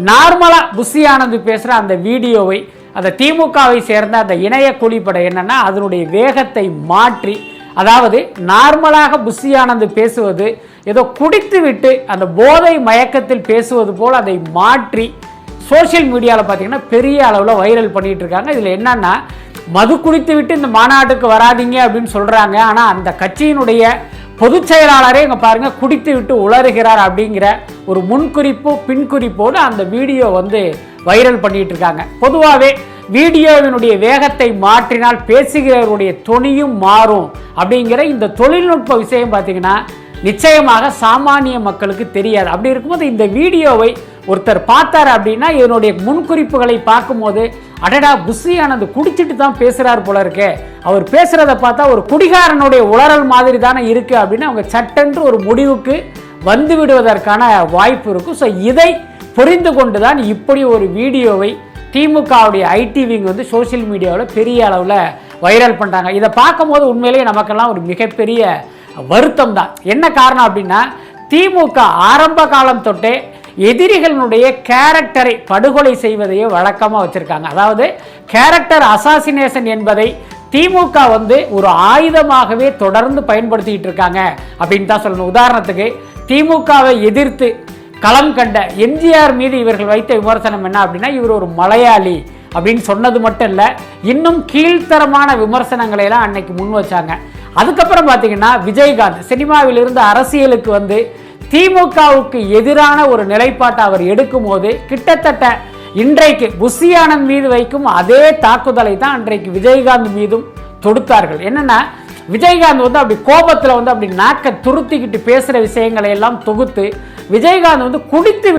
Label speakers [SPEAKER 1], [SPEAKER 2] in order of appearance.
[SPEAKER 1] நார்மலா புஷி ஆனந்த் பேசுற அந்த வீடியோவை அந்த திமுகவை சேர்ந்த அந்த இணைய கூலிப்படை என்னன்னா அதனுடைய வேகத்தை மாற்றி, அதாவது நார்மலாக புஷி ஆனந்த் பேசுவது ஏதோ குடித்து விட்டு அந்த போதை மயக்கத்தில் பேசுவது போல் அதை மாற்றி சோசியல் மீடியாவில் பார்த்தீங்கன்னா பெரிய அளவில் வைரல் பண்ணிட்டு இருக்காங்க. இதில் என்னன்னா மது குடித்து விட்டு இந்த மாநாட்டுக்கு வராதிங்க அப்படின்னு சொல்றாங்க. ஆனால் அந்த கட்சியினுடைய பொதுச் செயலாளரே இங்கே பாருங்க குடித்து விட்டு உளறுகிறார் அப்படிங்கிற ஒரு முன்குறிப்பு பின்குறிப்போடு அந்த வீடியோ வைரல் பண்ணிட்டு இருக்காங்க. பொதுவாகவே வீடியோவினுடைய வேகத்தை மாற்றினால் பேசுகிறவருடைய தொனியும் மாறும் அப்படிங்கிற இந்த தொழில்நுட்ப விஷயம் பார்த்தீங்கன்னா நிச்சயமாக சாமானிய மக்களுக்கு தெரியாது. அப்படி இருக்கும்போது இந்த வீடியோவை ஒருத்தர் பார்த்தார் அப்படின்னா இதனுடைய முன்குறிப்புகளை பார்க்கும்போது அடடா புஷி ஆனந்த் குடிச்சிட்டு தான் பேசுகிறார் போல இருக்கு, அவர் பேசுகிறத பார்த்தா ஒரு குடிகாரனுடைய உளறல் மாதிரி தானே இருக்குது அப்படின்னு அவங்க சட்டென்று ஒரு முடிவுக்கு வந்து விடுவதற்கான வாய்ப்பு இருக்கும். ஸோ இதை புரிந்து கொண்டு தான் இப்படி ஒரு வீடியோவை திமுகவுடைய ஐடி விங் சோசியல் மீடியாவில் பெரிய அளவில் வைரல் பண்ணுறாங்க. இதை பார்க்கும்போது உண்மையிலேயே நமக்கெல்லாம் ஒரு மிகப்பெரிய வருத்தம் தான். என்ன காரணம் அப்படின்னா திமுக ஆரம்ப காலம் தொட்டே எதிரிகளுடைய கேரக்டரை படுகொலை செய்வதையே வழக்கமாக வச்சிருக்காங்க. அதாவது கேரக்டர் அசாசினேஷன் என்பதை திமுக ஒரு ஆயுதமாகவே தொடர்ந்து பயன்படுத்திக்கிட்டு இருக்காங்க அப்படின்னு தான் சொல்லணும். உதாரணத்துக்கு திமுகவை எதிர்த்து களம் கண்ட எம்ஜிஆர் மீது இவர்கள் வைத்த விமர்சனம் என்ன அப்படின்னா இவர் ஒரு மலையாளி அப்படின்னு சொன்னது மட்டும் இல்லை, இன்னும் கீழ்த்தரமான விமர்சனங்களை எல்லாம் அன்னைக்கு முன் வச்சாங்க. அதுக்கப்புறம் பார்த்தீங்கன்னா விஜயகாந்த் சினிமாவிலிருந்து அரசியலுக்கு திமுகவுக்கு எதிரான ஒரு நிலைப்பாட்டை அவர் எடுக்கும் போது கிட்டத்தட்ட இன்றைக்கு புஷி ஆனந்த் மீது வைக்கும் அதே தாக்குதலை தான் அன்றைக்கு விஜயகாந்த் மீதும் தொடுத்தார்கள். என்னன்னா விஜயகாந்த் அப்படி கோபத்தில் அப்படி நாக்க துருத்திக்கிட்டு பேசுகிற விஷயங்களை எல்லாம் தொகுத்து விஜயகாந்த் குடித்து